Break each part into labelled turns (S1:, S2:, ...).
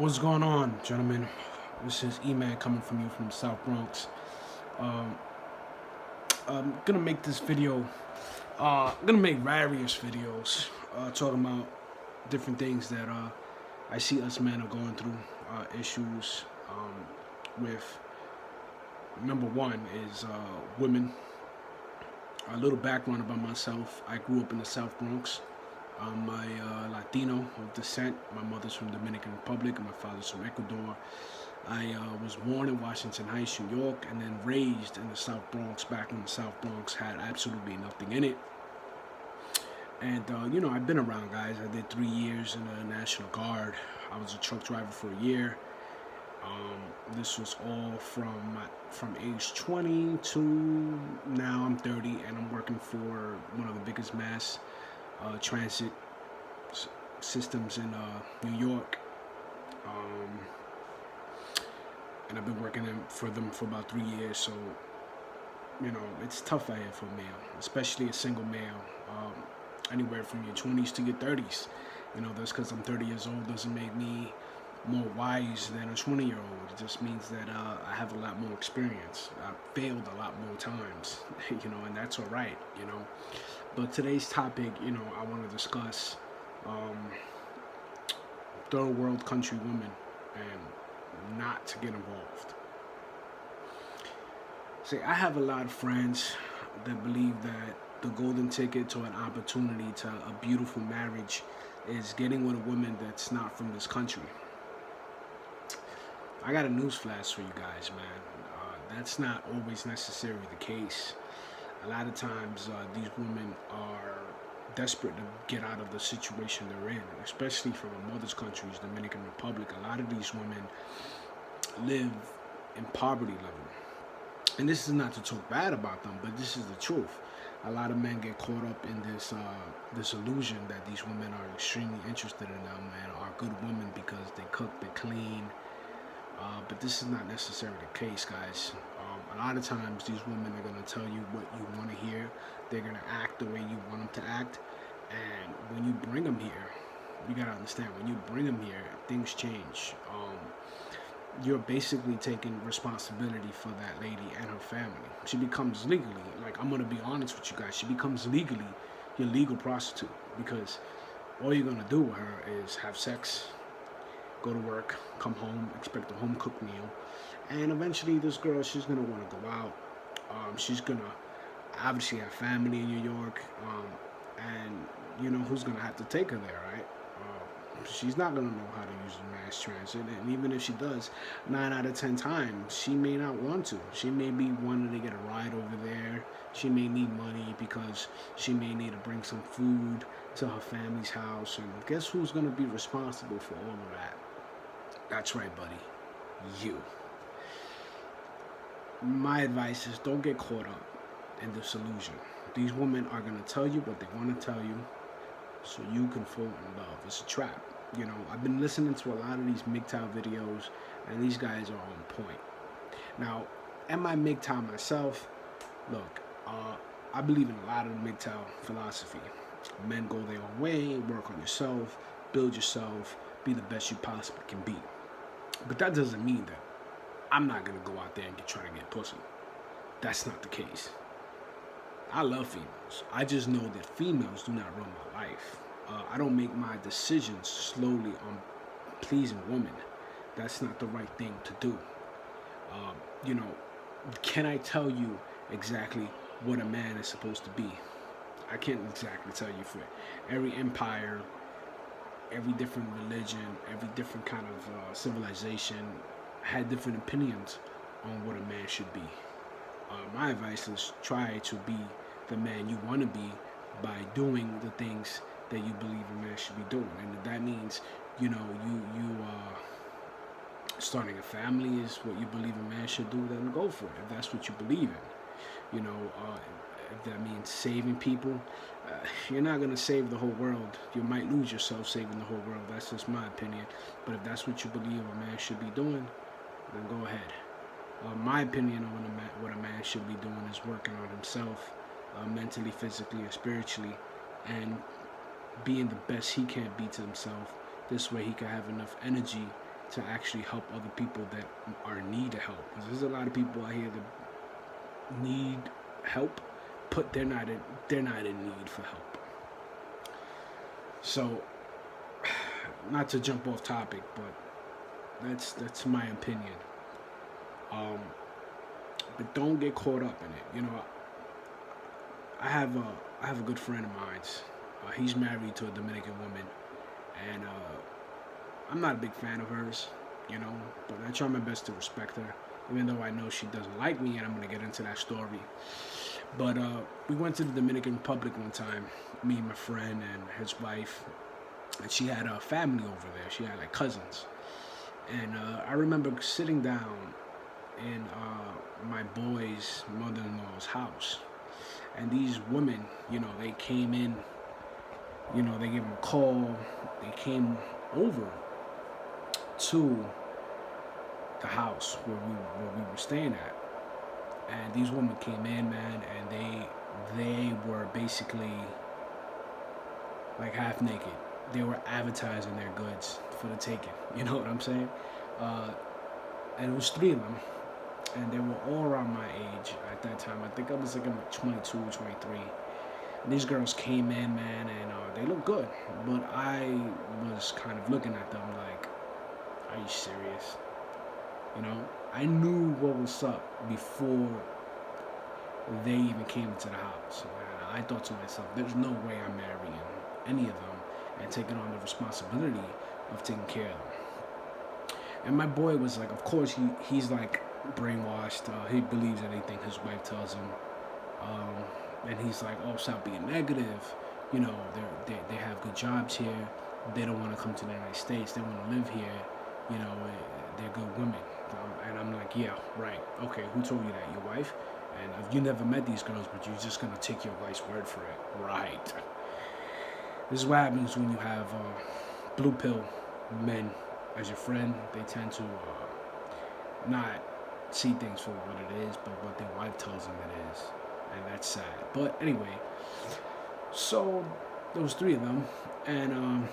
S1: What's going on, gentlemen? This is E-Man coming from you from the South Bronx. Um, I'm gonna make this video. I'm gonna make various videos talking about different things that I see us men are going through. Issues with number one is women. A little background about myself. I grew up in the South Bronx. I'm Latino of descent. My mother's from Dominican Republic and my father's from Ecuador. I was born in Washington Heights, New York, and then raised in the South Bronx, back when the South Bronx had absolutely nothing in it. And, I've been around, guys. I did 3 years in the National Guard. I was a truck driver for a year. This was all from age 20 to now I'm 30, and I'm working for one of the biggest mass transit systems in New York. And I've been working for them for about 3 years, so it's tough out here for a male, especially a single male. Anywhere from your 20s to your 30s. That's because I'm 30 years old doesn't make me more wise than a 20-year-old. It just means that I have a lot more experience. I've failed a lot more times, and that's all right, But today's topic, I want to discuss third world country women and not to get involved. See, I have a lot of friends that believe that the golden ticket to an opportunity to a beautiful marriage is getting with a woman that's not from this country. I got a newsflash for you guys, man. That's not always necessarily the case. A lot of times, these women are desperate to get out of the situation they're in, especially from a mother's country, Dominican Republic. A lot of these women live in poverty level. And this is not to talk bad about them, but this is the truth. A lot of men get caught up in this illusion that these women are extremely interested in them and are good women because they cook, they clean. But this is not necessarily the case, guys. A lot of times these women are going to tell you what you want to hear. They're going to act the way you want them to act. And when you bring them here, you got to understand, when you bring them here, things change. You're basically taking responsibility for that lady and her family. She becomes legally, I'm going to be honest with you guys, she becomes legally your legal prostitute, because all you're going to do with her is have sex, go to work, come home, expect a home-cooked meal, and eventually this girl, she's going to want to go out. She's going to obviously have family in New York, and who's going to have to take her there, right? She's not going to know how to use the mass transit, and even if she does, 9 out of 10 times, she may not want to. She may be wanting to get a ride over there. She may need money because she may need to bring some food to her family's house, and guess who's going to be responsible for all of that? That's right, buddy. You. My advice is don't get caught up in this illusion. These women are going to tell you what they want to tell you so you can fall in love. It's a trap. I've been listening to a lot of these Mgtow videos, and these guys are on point. Now, am I Mgtow myself? Look, I believe in a lot of the Mgtow philosophy. Men go their own way, work on yourself, build yourself, be the best you possibly can be. But that doesn't mean that I'm not going to go out there and try to get pussy. That's not the case. I love females. I just know that females do not run my life. I don't make my decisions slowly on pleasing women. That's not the right thing to do. Can I tell you exactly what a man is supposed to be? I can't exactly tell you. For every empire, every different religion, every different kind of civilization had different opinions on what a man should be. My advice is try to be the man you want to be by doing the things that you believe a man should be doing. And if that means, you starting a family is what you believe a man should do, then go for it. If that's what you believe in, if that means saving people, you're not going to save the whole world. You might lose yourself saving the whole world. That's just my opinion. But if that's what you believe a man should be doing, then go ahead. My opinion on what a man should be doing is working on himself, mentally, physically, and spiritually, and being the best he can be to himself. This way he can have enough energy to actually help other people that are in need of help. Because there's a lot of people out here that need help, but they're not in need for help. So, not to jump off topic, but that's my opinion. Um, but don't get caught up in it. I have a good friend of mine. He's married to a Dominican woman, and I'm not a big fan of hers, but I try my best to respect her, even though I know she doesn't like me, and I'm gonna get into that story. But we went to the Dominican Republic one time, me and my friend and his wife, and she had a family over there. She had like cousins, and I remember sitting down in my boy's mother-in-law's house, and these women, they came in, they gave them a call, they came over to the house where we were staying at, and these women came in, man, and they were basically like half naked. They were advertising their goods for the taking. You know what I'm saying? And it was three of them, and they were all around my age at that time. I think I was like in 22, 23. And these girls came in, man, and they looked good, but I was kind of looking at them like, are you serious? I knew what was up before they even came into the house. And I thought to myself, there's no way I'm marrying any of them and taking on the responsibility of taking care of them. And my boy was like, of course, he's like brainwashed. He believes anything his wife tells him. And he's like, oh, stop being negative. They have good jobs here. They don't want to come to the United States. They want to live here. They're good women. And I'm like, yeah, right. Okay, who told you that? Your wife? And you never met these girls, but you're just going to take your wife's word for it. Right. This is what happens when you have blue pill men as your friend. They tend to not see things for what it is, but what their wife tells them it is. And that's sad. But anyway, so there was three of them, and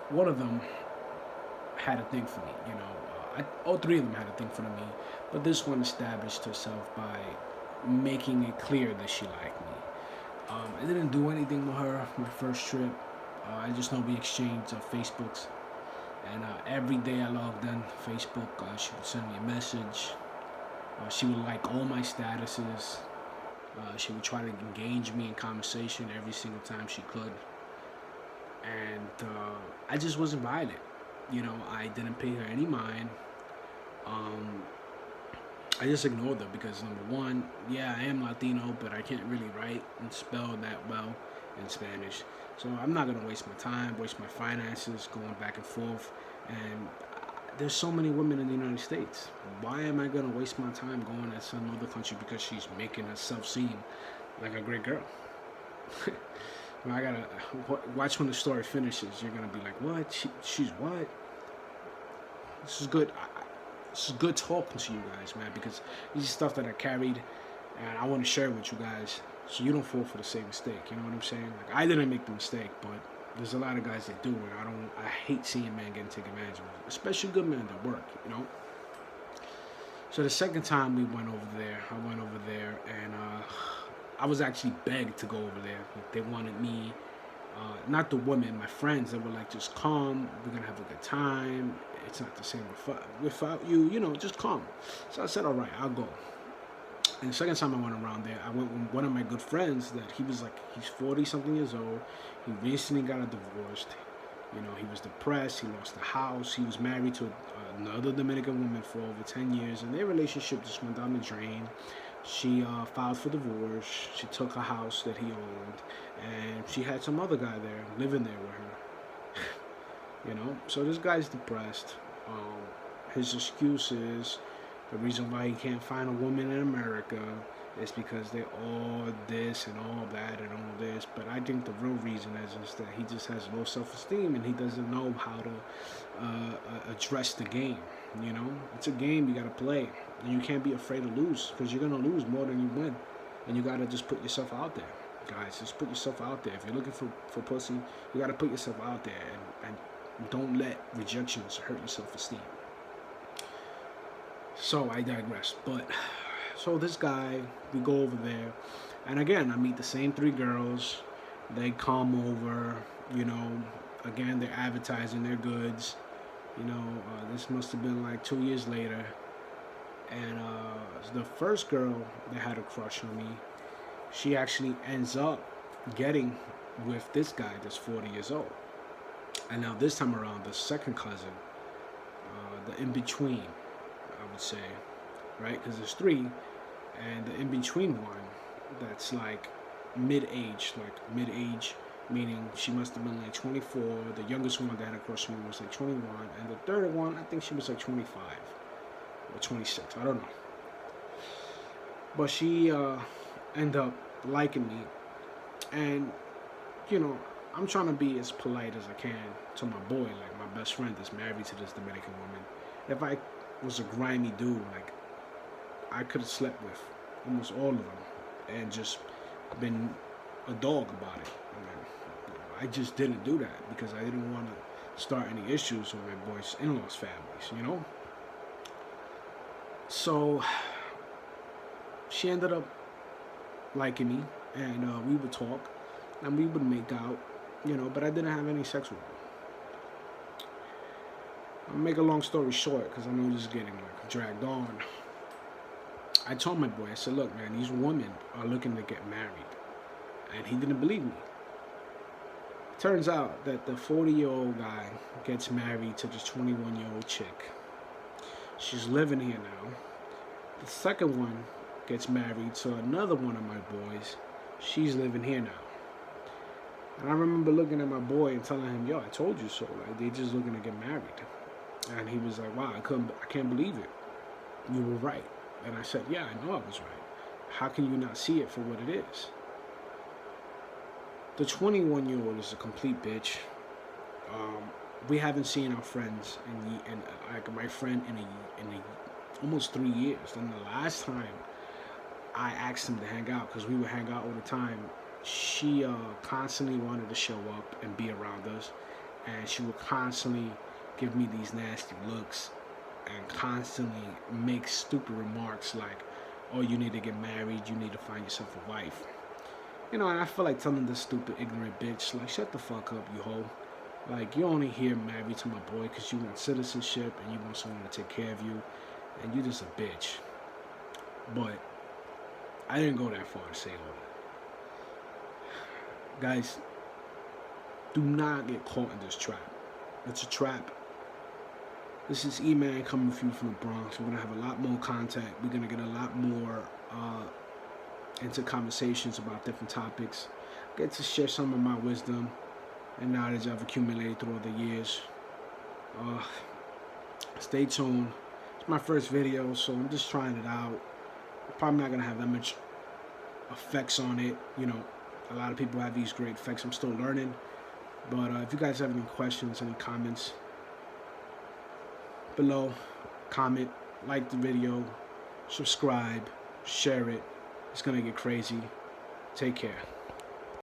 S1: one of them had a thing for me. All three of them had a thing for me, but this one established herself by making it clear that she liked me. I didn't do anything with her my first trip. I just know we exchanged Facebooks, and every day I logged in Facebook, she would send me a message. She would like all my statuses. She would try to engage me in conversation every single time she could, and I just wasn't buying it. I didn't pay her any mind. I just ignored her because, number one, yeah, I am Latino, but I can't really write and spell that well in Spanish. So I'm not going to waste my time, waste my finances going back and forth. And there's so many women in the United States. Why am I going to waste my time going to some other country because she's making herself seem like a great girl? I got to watch when the story finishes. You're going to be like, what? She's what? This is good. This is good talking to you guys, man, because this is stuff that I carried, and I want to share with you guys so you don't fall for the same mistake. You know what I'm saying? Like, I didn't make the mistake, but there's a lot of guys that do, and I hate seeing men getting taken advantage of, especially good men that work, So the second time I went over there, and I was actually begged to go over there. They wanted me, not the women, my friends, they were like, just come, we're going to have a good time. It's not the same without you, just come. So I said, all right, I'll go. And the second time I went around there, I went with one of my good friends that he's 40-something years old. He recently got a divorce. He was depressed. He lost the house. He was married to another Dominican woman for over 10 years, and their relationship just went down the drain. She filed for divorce. She took a house that he owned, and she had some other guy there living there with her. So this guy's depressed. His excuse is the reason why he can't find a woman in America is because they're all this and all that and all this. But I think the real reason is that he just has low self-esteem and he doesn't know how to address the game. It's a game you got to play. And you can't be afraid to lose because you're going to lose more than you win. And you got to just put yourself out there. Guys, just put yourself out there. If you're looking for pussy, you got to put yourself out there and Don't let rejections hurt your self-esteem. So I digress. But so this guy, we go over there, and again I meet the same three girls. They come over, you know. Again, they're advertising their goods. You know, this must have been like 2 years later, and the first girl that had a crush on me, she actually ends up getting with this guy that's 40 years old. And now this time around, the second cousin, the in between, I would say, right? Because there's three, and the in between one, that's like mid age, meaning she must have been like 24. The youngest one that had a crush on me was like 21, and the third one, I think she was like 25 or 26. I don't know. But she ended up liking me, and you know, I'm trying to be as polite as I can to my boy, like my best friend that's married to this Dominican woman. If I was a grimy dude, like I could have slept with almost all of them and just been a dog about it. I just didn't do that because I didn't want to start any issues with my boy's in-laws' families, you know? So she ended up liking me, and we would talk, and we would make out, you know, but I didn't have any sex with her. I'll make a long story short because I know this is getting like dragged on. I told my boy, I said, look, man, these women are looking to get married. And he didn't believe me. Turns out that the 40-year-old guy gets married to this 21-year-old chick. She's living here now. The second one gets married to another one of my boys. She's living here now. And I remember looking at my boy and telling him, yo, I told you so. Like, they just looking to get married. And he was like, wow, I can't believe it. You were right. And I said, yeah, I know I was right. How can you not see it for what it is? The 21-year-old is a complete bitch. We haven't seen our friends in like my friend in almost 3 years. And the last time I asked him to hang out, because we would hang out all the time, she constantly wanted to show up and be around us, and she would constantly give me these nasty looks and constantly make stupid remarks like, oh, you need to get married, you need to find yourself a wife. You know, and I feel like telling this stupid, ignorant bitch, like, shut the fuck up, you hoe. Like, you're only here married to my boy because you want citizenship and you want someone to take care of you, and you're just a bitch. But I didn't go that far to say all that. Guys, do not get caught in this trap. It's a trap. This is E-Man coming with you from the Bronx. We're going to have a lot more contact. We're going to get a lot more into conversations about different topics. Get to share some of my wisdom and knowledge I've accumulated through the years. Stay tuned. It's my first video, so I'm just trying it out. I'm probably not going to have that much effects on it. You know, a lot of people have these great effects. I'm still learning. But if you guys have any questions, any comments, below, comment, like the video, subscribe, share it. It's gonna get crazy. Take care.